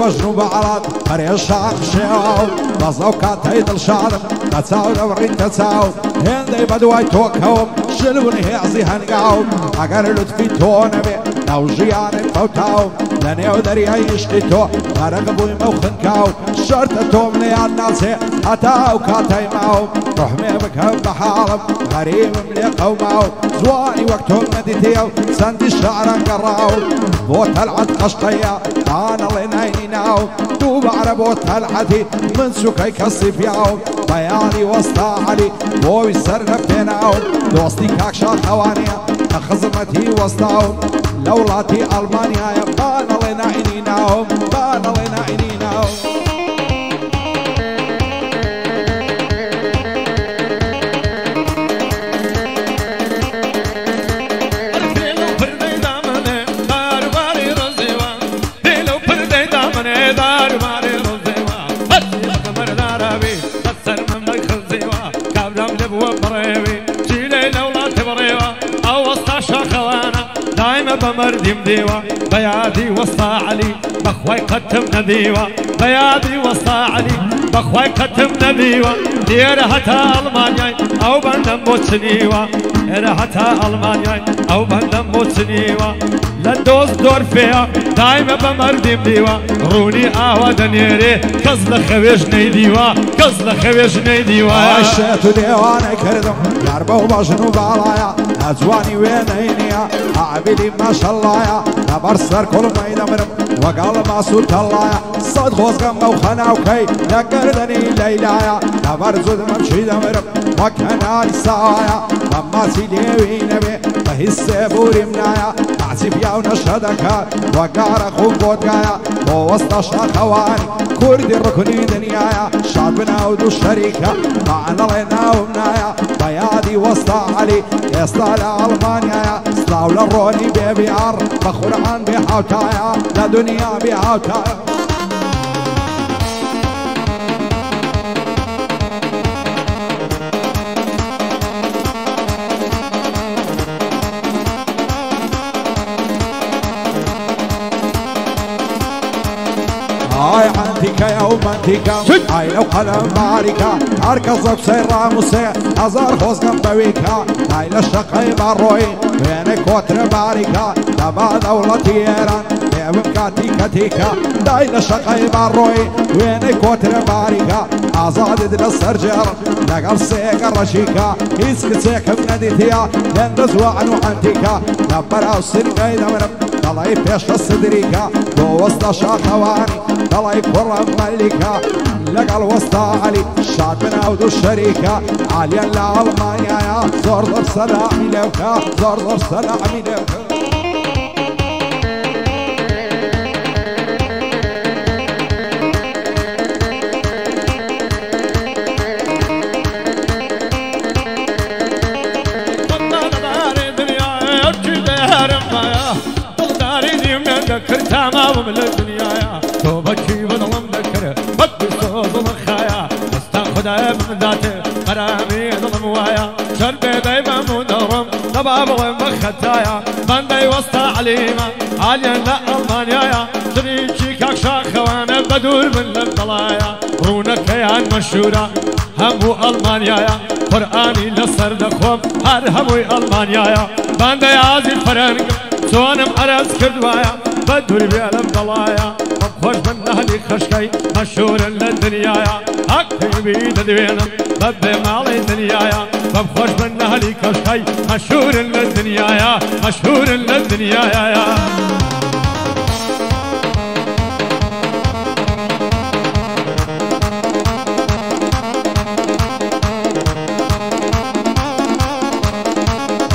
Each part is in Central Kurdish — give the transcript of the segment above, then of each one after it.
بجنوب عرض هريشان شاو بزوكات هيد الشعر تساو دورين تساو هندي بدواي توكهم شلون هيعزي هنقاو اگر لطفي تونبي لو جيان فوتاو لاني ودري يشتيتو غرقبوي موخنكاو شرطتهم لي الناسي هتاو كاتاي معو روح ميبك بحالم غريب مليقو معو زواني وقتهم نديتيو سندي الشعر انقراو بوت العد قشقيا انا لنايني ناو دوب على بوت العدي من سكي كصيف ياو بياني وسطا علي بوي سرنا بيناو دوستي كاكشا خوانيا خزمتي وسطاو لولاتي المانيا يا بانا لنايني ناو بانا لنايني ناو بمردم ديوا بيادي وسطى علي بخواي قتم نديوا بيادي وسطى علي بخواي قتم نديوا دير حتى ألمانيا أو بندم موتنيوا دير حتى ألمانيا أو بندم موتنيوا لدوز دور فيها دايما بمردم ديوا روني آوا دنيري كزل خويش نيديوا كزل خويش نيديوا عشتو ديواني كردم ياربو بجنوب علايا أجواني وينينيا عبيدي ما شاء الله يا نبرسر كل ما يدمرم وقال ما سوت الله يا صد خوزقم وخنا وكي لقردني ليلى يا نبرزود ممشي دمرم وكنالي سوايا لما سيديوي نبي بهي بوري منايا عزيف يا ونشهدك وقار اخوك بودقايا ووسط شاخواني كردي الركني دنيايا شعبنا ودو الشريكة معنا لنا ومنايا بيادي وسط علي يسطى لألمانيا سلاو للروني بيبيار بخور عن بحوتايا لدنيا بحوتايا هاي عندك يا ومنتك هاي لو قلم باركة أركض بسيرة مسيح أزار خوزقم بويكا هاي للشقي باروي وينك كوتر باركة تبا دولتي إيران بمكاتي كتيكا داي للشقي باروي وينك كوتر باركة أزاد دل السرجر نقل سيق الرشيكا يسكت سيك بنديتيا يندز وعنو عندك نبرا وسرقاي دمرم طلعي بيش الصدريكا دو وسط شاخواني طلعي كرة ملكة لقى الوسط علي شعبنا ودو الشريكة عاليا لألمانيا يا زور ضر سلامي لوكا زور ضر سلامي لوكا كرتامة ومن الدنيا توبكي بظلم ذكر بدي صوت الخايا استاخذها من ذاته مرامي ظلم وايا شربي دايما مدرم ضباب ومختايا بندي وسط عليمة عاليا لا المانيا تريشي كاكشا خوانا بدور من الضلايا رونا كيان مشهورة همو المانيا قرآني لسر دخوم هر هموي المانيا بندي عازي فرنق سوانم عرس كردوايا بدور بيعلم ضلايا مبخوش من أهلي خشكي مشهور للدنيا أكي بيد دوينم بدي مالي دنيايا مبخوش من أهلي خشكي مشهور للدنيا مشهور للدنيا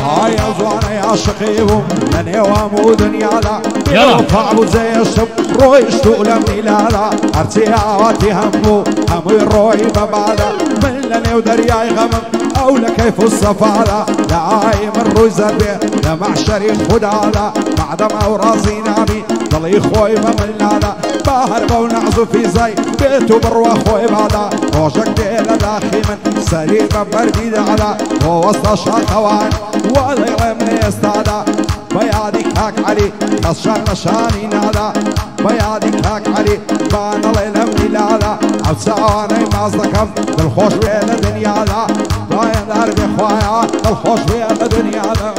هاي أزوانا يا شقيبو من يوامو دنيا لا فعبو زي الشب روي اشتغل من لالا ارتي عواتي همو الروي ببعدا من لني ودرياي غمم أولى كيف الصفالة لعايم الروي زربي لمعشري خدالة معدم أو رازي نامي ضلي خوي بملالا باهر ونعزو في زي بيتو بروا خوي بعدا روجك ديلا داخي من سرير بردي دعلا ووسط شاخوان وذي من يستعدا بيادي كاك علي خشان نشاني نادا بەیادی کاک عەلی بانەڵێ لەم میلادا ئەو چاوانەی ماز دەکەم دڵخۆش وێ لە دنیادا دایەندار بێ خوایە دڵخۆش وێ لە دنیادا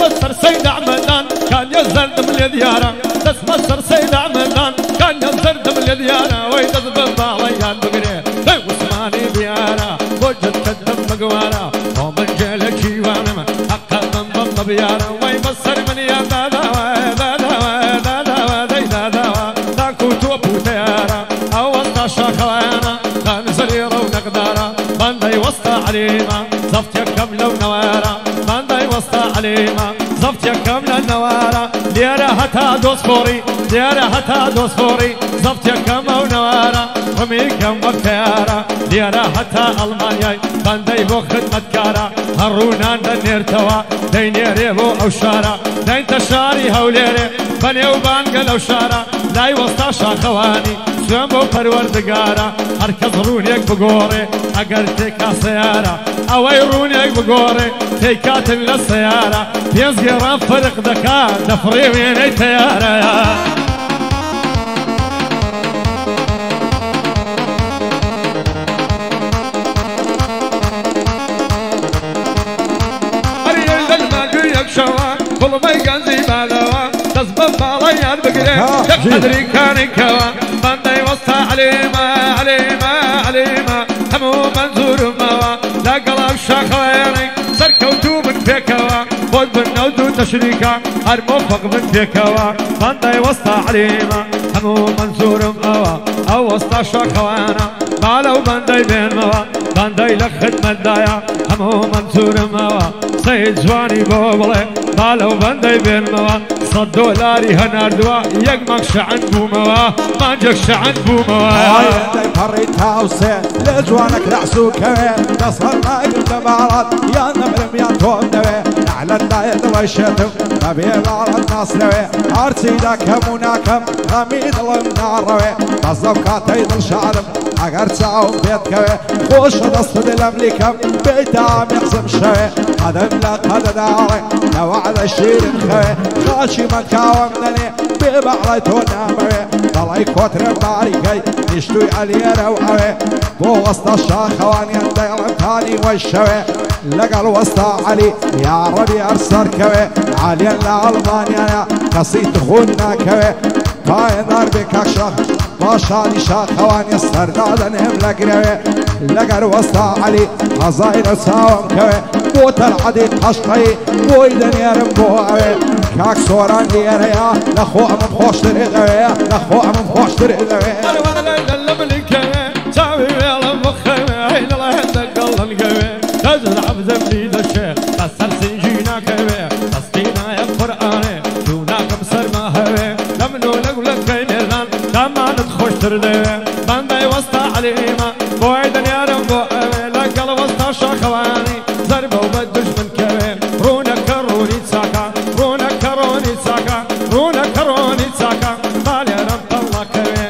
مصر سيد عمدان كان يزرد من الديارة دس مصر سيد عمدان كان يزرد من الديارة ويدز بالضاليان بقري وسماني ديارة وجد تدم مقوارة ومن جيلك شيوانما حقا من ضم بيارة ويمصر من يا دادا دادا دادا دادا داكو توبو تيارة او وسط شاخوانا كان سريرة ونقدارة باندي وسط عليما زفت يكم لو نوارة باندي وسط عليما زفت يكم للنوارة ليرة هتا دوسفوري ليرة هتا دوسفوري زفت يكم او نوارة وميكم وقتيارة ليرة هتا ألمانيا باندي بو خدمت كارا هرونان دنير توا دينيري بو او شارة دين تشاري هوليري بني وبانقل او شارة لاي وسطا شاخواني سوين بو پروردگارا هرکس رونيك بگوري اگر تيكا سيارة اوي رونيك بگوري تيكات للسيارة بيزقران فرق دكا دفري ويني تيارة اريد الماقيك شوا كل ما يقنزي بالوا تزبط باليان بقري تقدري كاني كوا باندي وسطا عليما عليما عليما همو منزور موا لا قلب شاخويني سركوتو من فيكوا بود بالنودو تشريكا هرموفق من فيكوا باندي وسطا عليما همو منزور موا او وسطا شاخوانا بالو باندي بين موا باندي لخدمة دايا همو منزور موا سيد جواني بوبلي بالو باندي بين موا $100 هناردوا يقمك شعن بوموا مانجك شعن بوموا هاي فريت هاوسي لجوانك رعسو كوي تصهر ما قلت بعرض يا نمرم يا توم نوي على الدايد ويشتم نبي بعرض ناس نوي عرسي داكم وناكم غميد الله روي بزوكات يضل شعرم اگر ساو بيت كوي خوش دست دلم لكم بيت عم يقسم شوي قدم لا قد داري لو على الشير خوي خاشي من كاومنني ببعرتو ناموي طلعي كوتر باريكي نشتوي علينا وعوي بو وسط الشاخوان يندير امتاني والشوي لقى الوسط علي يا ربي ارسر كوي عليا لألمانيا قصيت خونا كوي باين ضربي كاكشخ باشاني شاخوان يسترداد نهم لقروي لقى الوسط علي هزاين وساوم كوي بوت العديد قشقي بويدن يرم بوعوي كاك سوران ديريا لخو امم خوش تريغوي لخو امم خوش تريغوي انا وانا ليلة ملكة تاوي ويلا مخي عين الله يهدك الله نقوي تزرع بذنبي ذا الشيخ قصر سنجينا كوي قصدينا يا قرآني دوناك بسر ما هوي لمنو لقلك كيميران داما ندخوش تردوي باندي وسطا عليما بويدن يا رمبوعوي لقل وسطا شاخواني زربة وبدش من كوي رونا كروني تساكا رونا كروني تساكا رونا كروني تساكا مالي رب الله كوي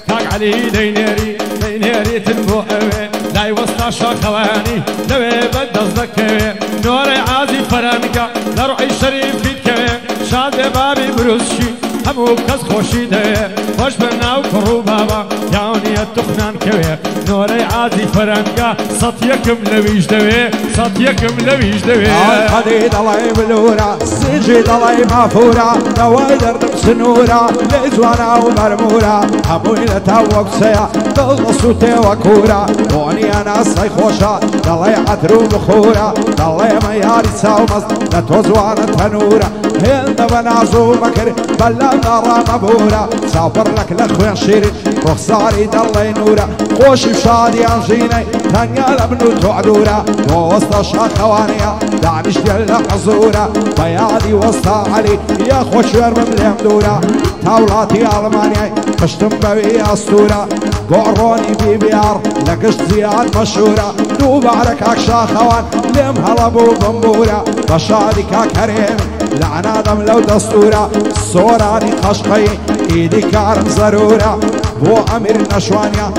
كاك علي دينيري دينيري تنبوعوي لاي وسطا شاخواني نوي بدز ذكوي نوري عازي فرنكا لروحي شريف فيت كوي شاد بابي بروسشي همو كس خوشي ده خوش بناو كرو بابا ياوني التخنان كوي نوري عادي فرنكا صوتيكم لويش دوي صوتيكم لويش دوي الحديد الله يبلورا سجد الله مافورا نوايدر سنورا لزوانا ومرمورا هموي لتاوك سيا ضل صوتي وكورا واني انا سيخوشا ضلي عدرو بخورا ضلي مياري ساومز لتوزوانا تنورا هند بنازو مكر بلا نارا مبورا سافر لك لخوين شيرين بخساري ضلي نورا خوشي بشادي انجيني تنيا لبنو تعدورا ووسط شاخوانيا دعنش ديال حزورا بيادي وسط علي يا خوش ورمم لمدورا تولاتي المانيا قشتم بوي اسطورة قعروني ببيار لقشت زياد مشهورة دوب عليك شاخوان لم هلبو بمبورة بشادي كريم لعنا دم لو دستورة صوراني قشقي ايدي كارم ضرورة بو امير نشوانيا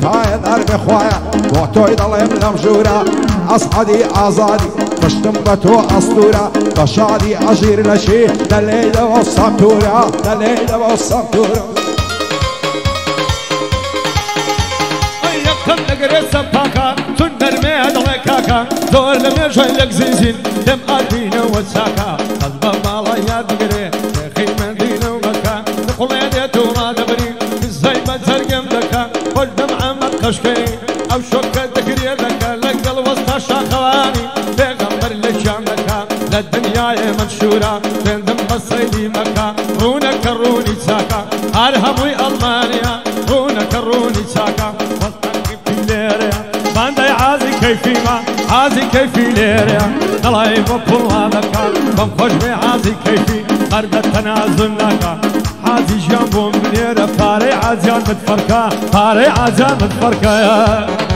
قايد ارمي خوايا بو تويد الله يملم جورة أصعدي أزادي بشتمبتو أسطورة بشادي أجير لشي دليل والصمتورة دليل والصمتورة يكم نقري سباكا تنر ميد لكاكا دور لم يجوي لك زيزين دم أدين وساكا قلب مالا يا دقري تخي من دين ومكا نقول يديتو ما دبري الزيبة ترقم دكا والدم عمد قشكي أو شوكة دقري دكا لقل وسط الشاخواني بيغمبر لشان دكا للدنيا منشورة بين دم بصيدي مكا رونا كروني ساكا أرهبوي ألمانيا رونا كروني ساكا باندي عازي كيفي ما عازي كيفي ليريا نلاي بطل هذاك بمخش بعازي كيفي قرب التنازل ناكا عازي جنبهم منيرة فاري عازيان متفركة فاري عازيان متفركة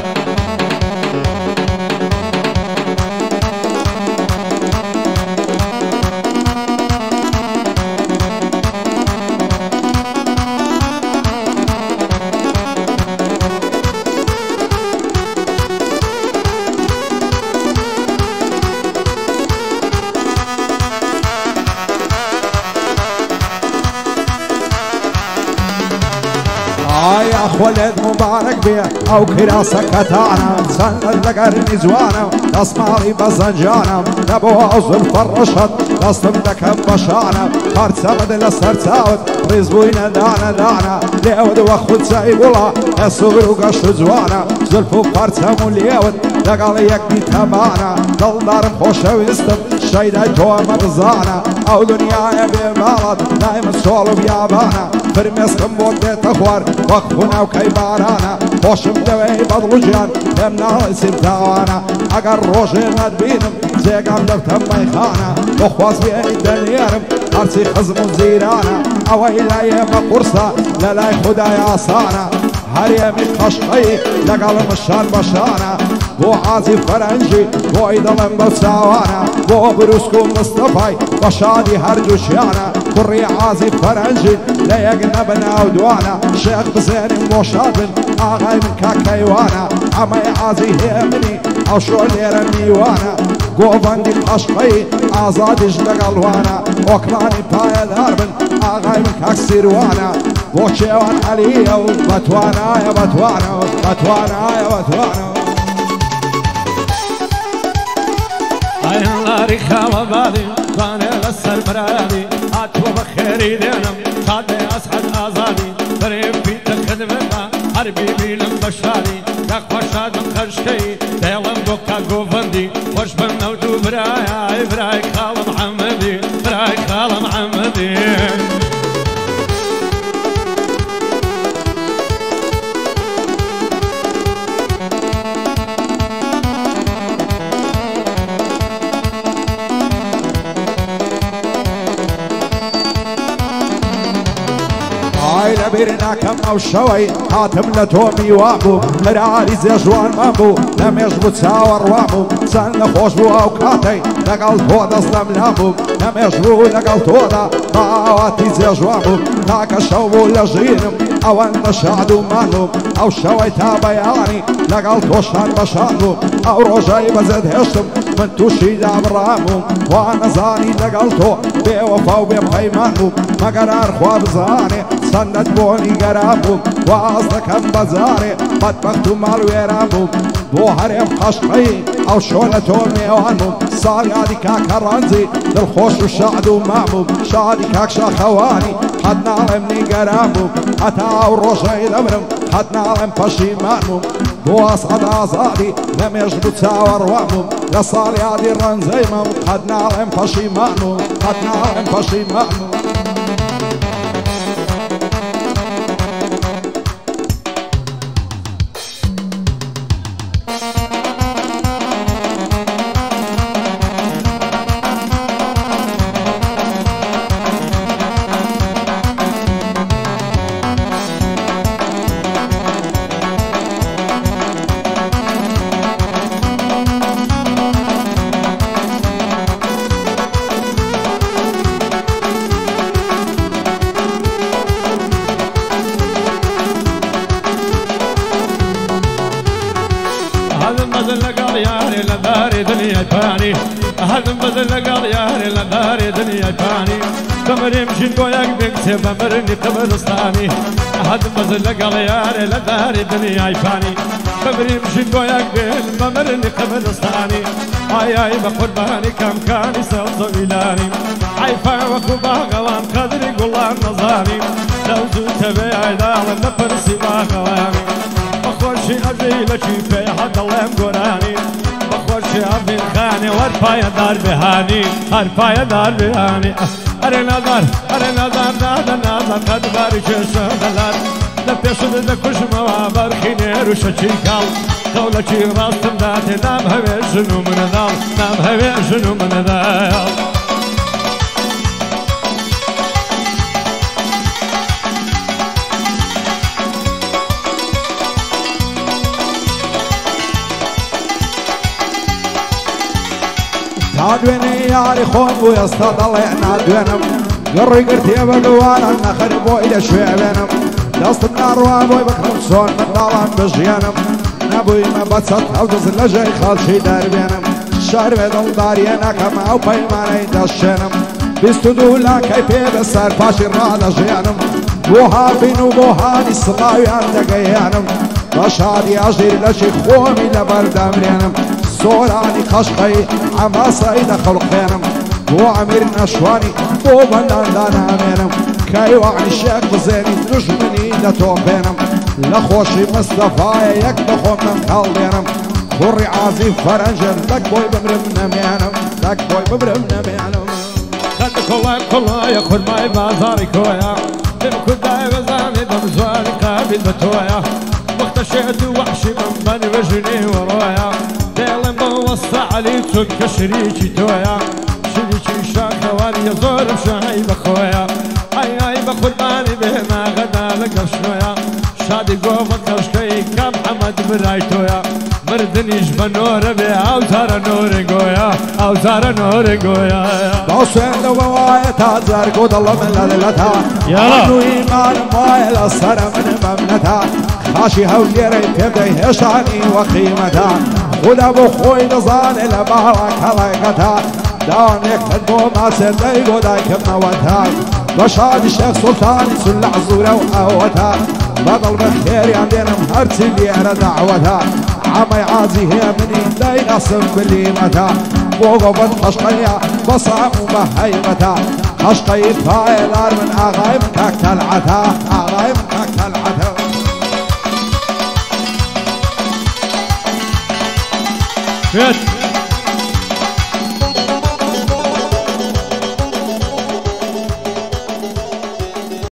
ولد مبارك بيه او كراسة كتانا سند لقرني زوانا اسماري بزنجانا نبو عزل فرشت دستم دكم بشانا خارسة بدل السرساوت رزبوينا دانا دانا ليود وخد سايبولا الصغر وقشت زوانا زلفو خارسة مليود لقال يكدي تبانا دل دارم خوشة ويستم شايدة جوا مبزانا او دنيا يبي مالد دايم الصولو بيابانا فرمسكم بودي تخوار وقفنا وكيبارانا خوشم دوي بدلجان لمنا اسم تاوانا اگر روشي ندبينم زيقام دفتم ميخانا وخواز بيني دنيارم هرسي خزم زيرانا اوي لا يما قرصة للاي خداي عصانا هر يمي خشقي لقال مشان بشانا بو عازي فرنجي بو ايدلم بساوانا بو بروسكو مصطفاي بشادي هرجوشيانا كري عازي فرنجي ليقنا بنا ودوانا شيخ بزيني موشابن آغاي من كاكايوانا عمي عازي هيمني او شو ليرني وانا قوفاندي القشقي آزادي جلقلوانا وكلاني بايا داربن آغاي من كاكسيروانا بوشيوان عليو بتوانا يا بتوانا بتوانا يا بتوانا عين الله رخاوة بالي وانا غسر مرادي عاتوا بخيري دينم صادي أسعد آزادي بريب في تخدمتا حربي بيلم بشاري داق وشاد مخشكي ديلم دوكا قوفندي وش بمنودو برايا براي خال محمدي براي خال محمدي بيرنا كم او شوي هاتم لتومي وابو مراري زي جوان مامبو لم يجبو تساور وامو سن خوش بو او كاتي لقل تودا سلام لامبو لم يجبو لقل تودا باواتي زي جوانبو ناكا شوبو لجينم او انت شعدو مانو او شوي تابياني لقل توشان بشانبو او روجاي بزد هشتم من توشي دابرامو وانا زاني لقل تو بيوفاو بيبايمانبو مقرار خواب زاني سند بوني قرابو وعصدكم بزاري قد بختو مال ويرابو بو هرم خشقي او شولتو ميوانو صاليادي كاكرانزي للخوش وشعدو مامو شادي كاك شاخواني حد نعلمني قرابو حتى وروشي دمرم حد نعلم بشيمانو بو اصعد ازادي لم يجبو تساور وامو يا صاليادي الرنزي مامو حد نعلم بشيمانو حد نعلم بشيمانو هذا بدل قال يا هلا داري دنيا ثاني بمري مشي بوياك بكتب بمرني قبرستاني هذا بدل قال يا هلا داري دنيا ثاني بمري مشي بوياك بمرني قبرستاني هاي بقرباني كم كان يسوي إلاني عيفا وكوبا غوان قدري قولان نظامي لو زلت بعيد على نفرسي باغواني بخورشي أبي لكي في حد الله مقراني بخورشي أبي الخاني وارفايا دار بهاني ارفايا دار بهاني أرنا دار نادا نادا قد بارش الشغلات لبيشد دكوش موابر خينير وشتشيكال دولتي راستم داتي نام هوي شنو من ذال نام هوي شنو من ذال نادويني ياري خون ويستضل نادوينم قري قرتي بدوانا نخربو إلى شويبينم دست النار وابوي بكرم صون من دالان بجيانم نبوي ما بتصد أو تزل جاي خالشي داربينم شعر بدل دارينا كما أو بيماني دشينم بستدولا كيفي بسار فاشي رادا جيانم بوهابين وبوهاني صلاوي عند قيانم بشادي أجير لشي خومي لبردامرينم سوراني خشقي عما صيد خلقينم بو عمير نشواني بو بندان دانا امينم كاي وعني الشيخ زيني نجمني لتوبينم لخوشي مصطفى يك بخوم من خالدينم خوري عازي فرنجر لك بوي بمرمنا مينم لك بوي بمرمنا مينم خدك الله ياخد معي بازاري كويا بمكو داي بزاني دمزواني قابل بتويا مختشيت وحشي من بني وجني ورويا ديلم بوصى علي تك شريكي تويا شريكي شاكواني يزور بشاي بخويا اي بقرباني بهما غدا لك شويا شادي قومك كشكي كم حمد براي تويا مردنيش بنور بي اوزار نور قويا اوزار نور قويا دوسين لو بوايا تازار قود الله من ليلتها يلا انو ايمان مايل اصر من ممنتها خاشي هوليري تبدي هشاني وقيمتها خود ابو خوي نظان لبارك هلاقتها دان يكتبو ما سردي قوداي كموتها بشادي الشيخ سلطاني سلع زورة وقوتها بضل بخير عندنا مهرتي ليرة دعوتها عمي عازي هي مني لا يقسم بليمتها وقفت خشقية بصعب ومهيمتها خشقية فايلار من اغايم كاكتلعتها اغايم كاكتلعتها فيت